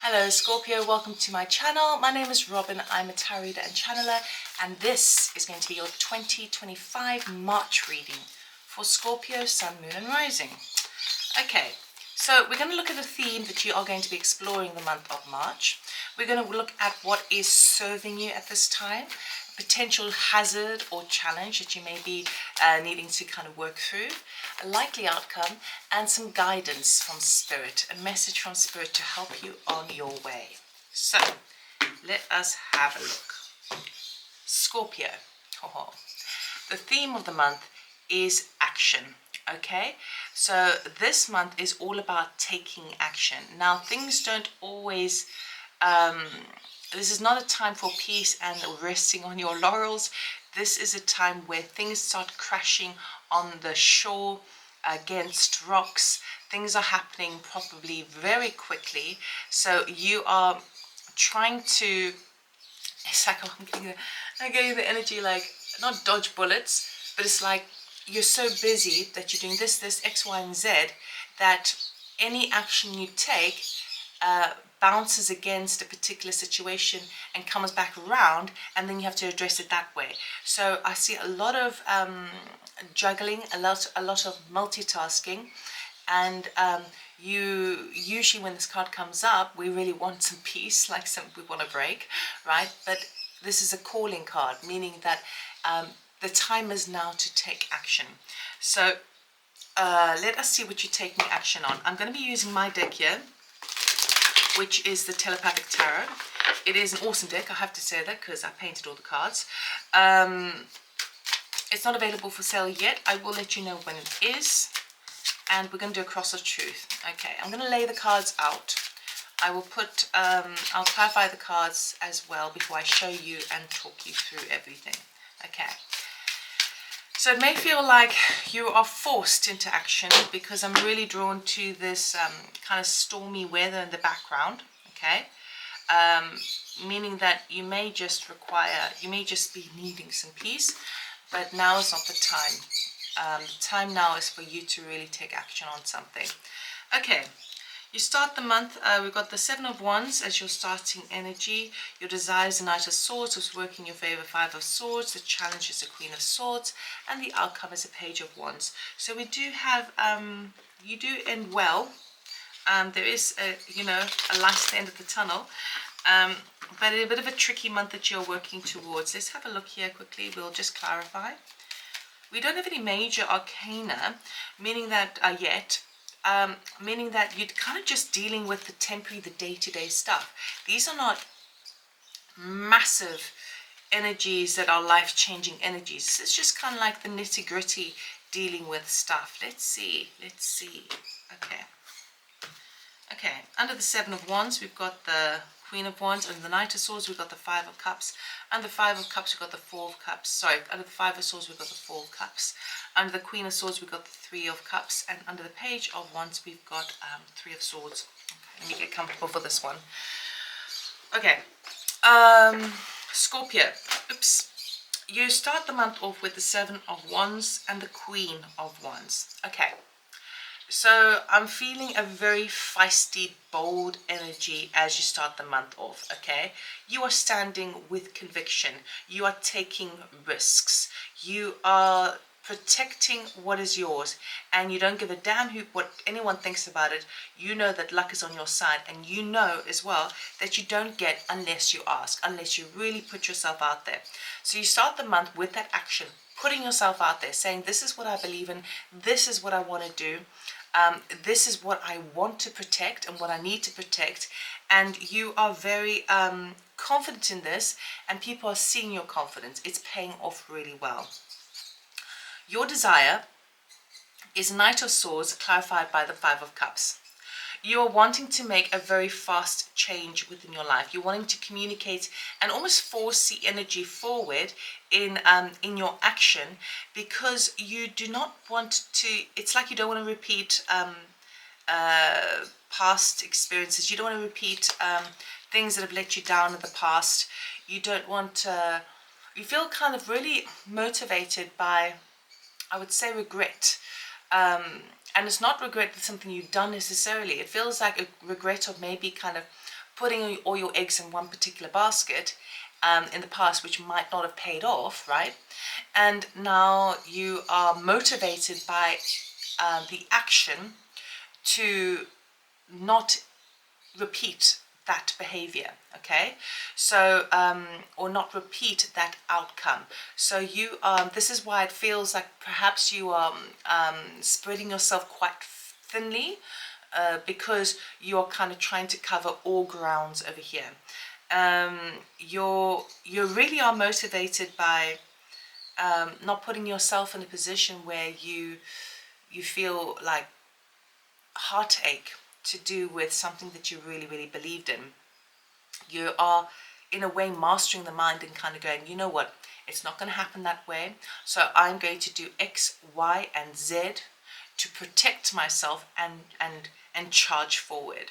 Hello Scorpio, welcome to my channel. My name is Robyn, I'm a tarot reader and channeler, and this is going to be your 2025 March reading for Scorpio, Sun, Moon and Rising. Okay, so we're going to look at the theme that you are going to be exploring the month of March. We're going to look at what is serving you at this time, potential hazard or challenge that you may be needing to kind of work through, a likely outcome, and some guidance from Spirit, a message from Spirit to help you on your way. So, let us have a look. Scorpio. The theme of the month is action. Okay, so this month is all about taking action. Now, things don't always this is not a time for peace and resting on your laurels. This is a time where things start crashing on the shore against rocks. Things are happening probably very quickly. So you are trying to, it's like I gave the energy like, not dodge bullets, but it's like you're so busy that you're doing this, X, Y, and Z, that any action you take bounces against a particular situation and comes back around, and then you have to address it that way. So I see a lot of juggling, a lot of multitasking, and you usually, when this card comes up, we really want some peace, like we want a break, right? But this is a calling card, meaning that the time is now to take action. So let us see what you're taking action on. I'm going to be using my deck here, which is the Telepathic Tarot. It is an awesome deck, I have to say that, because I painted all the cards. It's not available for sale yet. I will let you know when it is. And we're going to do a cross of truth. Okay, I'm going to lay the cards out. I will put, I'll clarify the cards as well before I show you and talk you through everything. Okay. So it may feel like you are forced into action because I'm really drawn to this kind of stormy weather in the background, okay? Meaning that you may just be needing some peace, but now is not the time. The time now is for you to really take action on something. Okay. You start the month, we've got the Seven of Wands as your starting energy. Your desire is the Knight of Swords, which is working in your favor, Five of Swords. The challenge is the Queen of Swords, and the outcome is a Page of Wands. So we do have, you do end well. There is, a light at the end of the tunnel, but a bit of a tricky month that you're working towards. Let's have a look here quickly. We'll just clarify. We don't have any major arcana, meaning that yet. Meaning that you're kind of just dealing with the temporary, the day-to-day stuff. These are not massive energies that are life-changing energies. This is just kind of like the nitty-gritty dealing with stuff. Let's see. Okay, under the Seven of Wands, we've got the Queen of Wands. Under the Knight of Swords, we've got the Five of Cups. Under the Five of Cups, we've got the Four of Cups. Sorry, under the Five of Swords, we've got the Four of Cups. Under the Queen of Swords, we've got the Three of Cups. And under the Page of Wands, we've got Three of Swords. Okay, let me get comfortable for this one. Okay, Scorpio. Oops. You start the month off with the Seven of Wands and the Queen of Wands. Okay. So I'm feeling a very feisty, bold energy as you start the month off, okay? You are standing with conviction. You are taking risks. You are protecting what is yours, and you don't give a damn what anyone thinks about it. You know that luck is on your side, and you know as well that you don't get unless you ask, unless you really put yourself out there. So you start the month with that action, putting yourself out there, saying this is what I believe in, this is what I want to do. This is what I want to protect and what I need to protect, and you are very confident in this, and people are seeing your confidence. It's paying off really well. Your desire is Knight of Swords, clarified by the Five of Cups. You are wanting to make a very fast change within your life. You're wanting to communicate and almost force the energy forward in your action, because you do not want to, it's like you don't want to repeat past experiences. You don't want to repeat things that have let you down in the past. You don't want to, you feel kind of really motivated by, I would say, regret. And it's not regret for something you've done necessarily. It feels like a regret of maybe kind of putting all your eggs in one particular basket in the past, which might not have paid off, right? And now you are motivated by the action to not repeat that behavior, okay? So or not repeat that outcome. So you this is why it feels like perhaps you are spreading yourself quite thinly, because you're kind of trying to cover all grounds over here. You really are motivated by not putting yourself in a position where you feel like heartache to do with something that you really, really believed in. You are, in a way, mastering the mind and kind of going, you know what, it's not going to happen that way. So I'm going to do X, Y, and Z to protect myself and charge forward.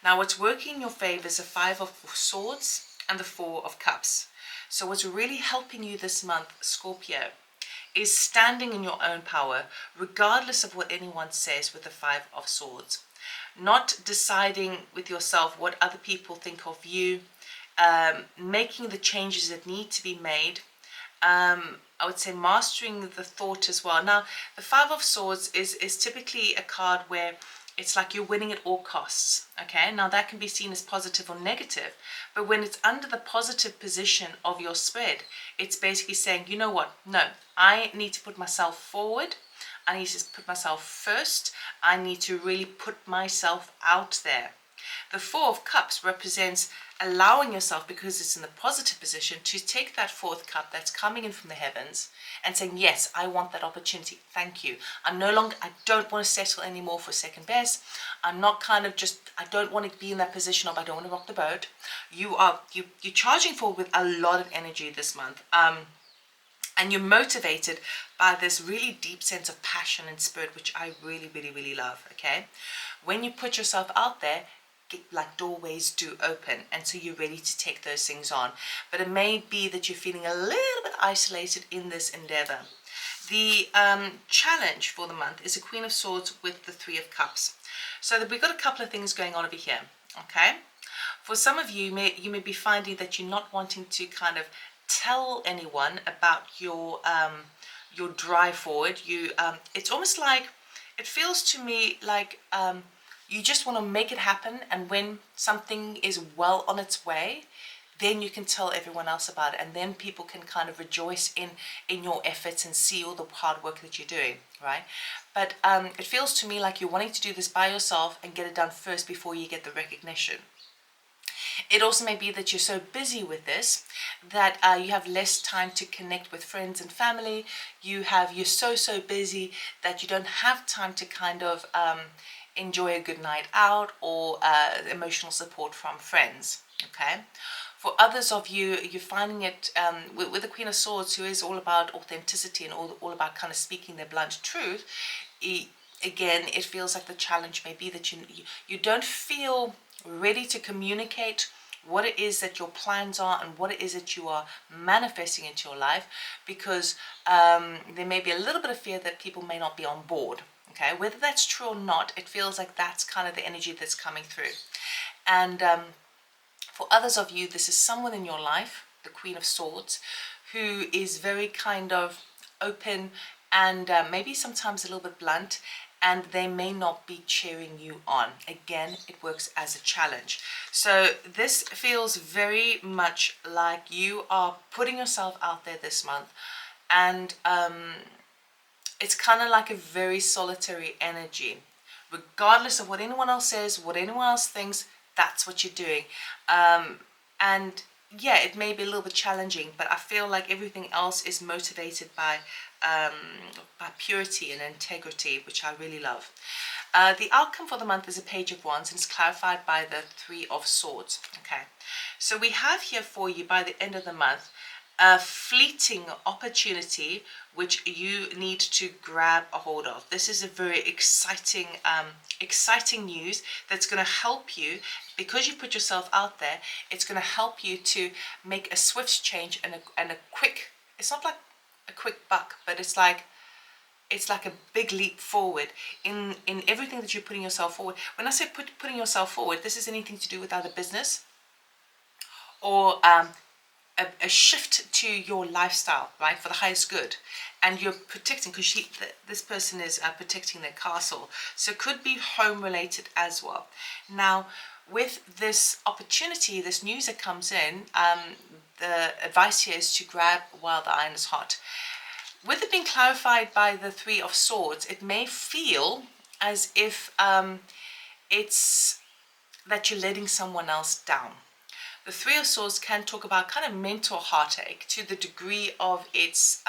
Now, what's working in your favor is the 5 of Swords and the 4 of Cups. So what's really helping you this month, Scorpio, is standing in your own power, regardless of what anyone says with the 5 of Swords. Not deciding with yourself what other people think of you, making the changes that need to be made. I would say mastering the thought as well. Now, the 5 of Swords is typically a card where it's like you're winning at all costs, okay? Now, that can be seen as positive or negative, but when it's under the positive position of your spread, it's basically saying, you know what? No, I need to put myself forward. I need to put myself first. I need to really put myself out there. The 4 of Cups represents allowing yourself, because it's in the positive position, to take that 4th cup that's coming in from the heavens and saying, yes, I want that opportunity. Thank you. I don't want to settle anymore for second best. I'm not kind of just, I don't want to be in that position of I don't want to rock the boat. You're charging forward with a lot of energy this month. And you're motivated by this really deep sense of passion and spirit, which I really, really, really love, okay? When you put yourself out there, like doorways do open, and so you're ready to take those things on. But it may be that you're feeling a little bit isolated in this endeavor. The challenge for the month is a Queen of Swords with the 3 of Cups. So that we've got a couple of things going on over here, okay? For some of you, you may be finding that you're not wanting to kind of tell anyone about your drive forward. It's almost like, it feels to me like you just want to make it happen, and when something is well on its way, then you can tell everyone else about it, and then people can kind of rejoice in your efforts and see all the hard work that you're doing, right? But it feels to me like you're wanting to do this by yourself and get it done first before you get the recognition. It also may be that you're so busy with this that you have less time to connect with friends and family. You're so busy that you don't have time to kind of enjoy a good night out or emotional support from friends, okay? For others of you, you're finding it with the Queen of Swords, who is all about authenticity and all about kind of speaking their blunt truth. Again, it feels like the challenge may be that you don't feel ready to communicate what it is that your plans are and what it is that you are manifesting into your life, because there may be a little bit of fear that people may not be on board. Okay, whether that's true or not, it feels like that's kind of the energy that's coming through. And for others of you, this is someone in your life, the Queen of Swords, who is very kind of open and maybe sometimes a little bit blunt, and they may not be cheering you on. Again, it works as a challenge. So this feels very much like you are putting yourself out there this month, and it's kind of like a very solitary energy. Regardless of what anyone else says, what anyone else thinks, that's what you're doing. And yeah, it may be a little bit challenging, but I feel like everything else is motivated by purity and integrity, which I really love. The outcome for the month is a Page of Wands, and it's clarified by the 3 of Swords. Okay, so we have here for you, by the end of the month, a fleeting opportunity which you need to grab a hold of. This is a very exciting news that's going to help you, because you put yourself out there. It's going to help you to make a swift change and a quick, it's not like a quick buck, but it's like it's like a big leap forward in everything that you're putting yourself forward. When I say putting yourself forward, this is anything to do with either business or a shift to your lifestyle, right, for the highest good. And you're protecting, because this person is protecting their castle. So it could be home related as well. Now, with this opportunity, this news that comes in, the advice here is to grab while the iron is hot. With it being clarified by the Three of Swords, it may feel as if it's that you're letting someone else down. The Three of Swords can talk about kind of mental heartache to the degree of it's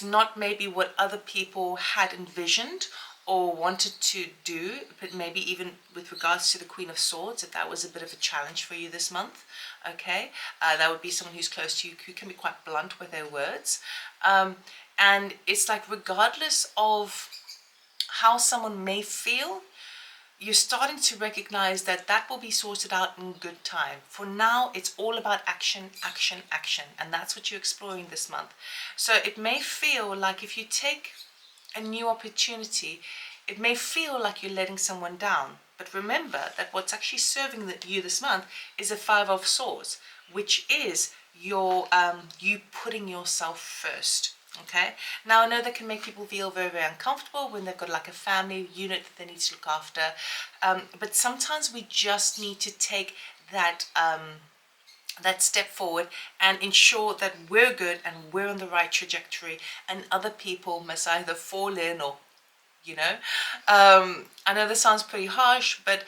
not maybe what other people had envisioned or wanted to do, but maybe even with regards to the Queen of Swords, if that was a bit of a challenge for you this month, okay? That would be someone who's close to you, who can be quite blunt with their words. And it's like, regardless of how someone may feel, you're starting to recognize that that will be sorted out in good time. For now, it's all about action, action, action. And that's what you're exploring this month. So it may feel like if you take a new opportunity, it may feel like you're letting someone down. But remember that what's actually serving you this month is a Five of Swords, which is your you putting yourself first. Okay, now I know that can make people feel very, very uncomfortable when they've got like a family unit that they need to look after, but sometimes we just need to take that that step forward and ensure that we're good and we're on the right trajectory, and other people must either fall in or, you know, I know this sounds pretty harsh, but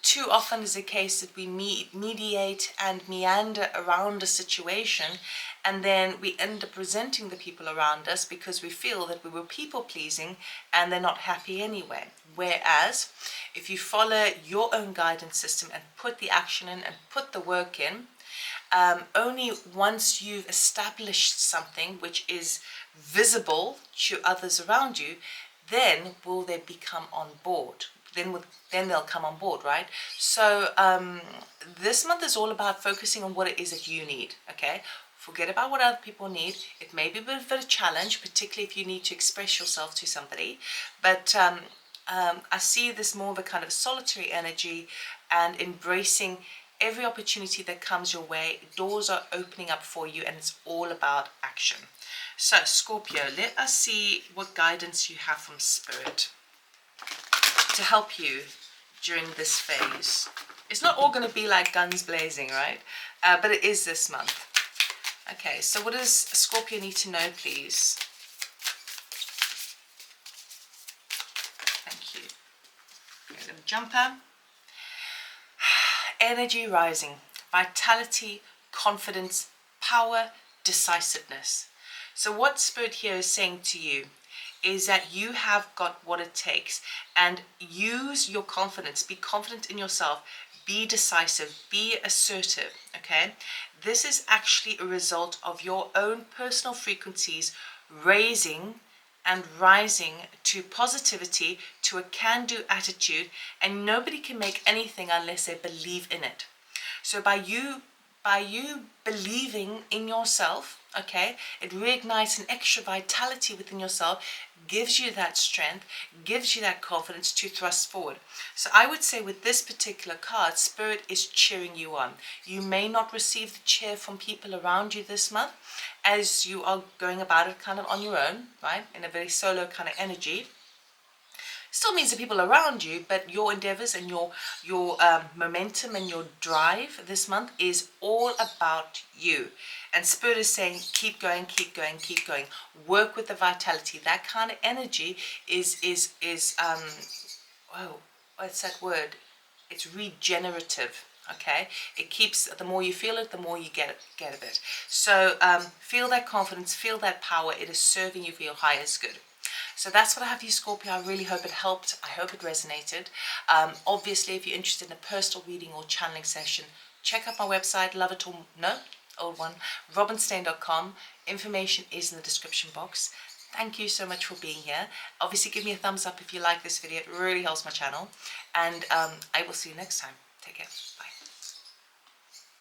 too often is the case that we mediate and meander around a situation, and then we end up resenting the people around us because we feel that we were people pleasing and they're not happy anyway. Whereas if you follow your own guidance system and put the action in and put the work in, only once you've established something which is visible to others around you, then will they become on board. Then they'll come on board, right? So this month is all about focusing on what it is that you need, okay? Forget about what other people need. It may be a bit of a challenge, particularly if you need to express yourself to somebody. But I see this more of a kind of solitary energy and embracing every opportunity that comes your way. Doors are opening up for you, and it's all about action. So Scorpio, let us see what guidance you have from Spirit to help you during this phase. It's not all going to be like guns blazing, right? But it is this month. Okay, so what does Scorpio need to know, please? Thank you. Okay, little jumper. Energy rising, vitality, confidence, power, decisiveness. So what Spirit here is saying to you is that you have got what it takes, and use your confidence. Be confident in yourself. Be decisive. Be assertive. Okay? This is actually a result of your own personal frequencies raising and rising to positivity, to a can-do attitude, and nobody can make anything unless they believe in it. So by you believing in yourself, okay, it reignites an extra vitality within yourself, gives you that strength, gives you that confidence to thrust forward. So I would say with this particular card, Spirit is cheering you on. You may not receive the cheer from people around you this month, as you are going about it kind of on your own, right, in a very solo kind of energy. Still means the people around you, but your endeavors and your momentum and your drive this month is all about you. And Spirit is saying, keep going, keep going, keep going. Work with the vitality. That kind of energy is oh, what's that word? It's regenerative. Okay, it keeps, the more you feel it, the more you get of it. So feel that confidence, feel that power. It is serving you for your highest good. So that's what I have for you, Scorpio. I really hope it helped. I hope it resonated. Obviously, if you're interested in a personal reading or channeling session, check out my website, love it or no, old one, robynstain.com. Information is in the description box. Thank you so much for being here. Obviously, give me a thumbs up if you like this video. It really helps my channel. And I will see you next time. Take care. Bye.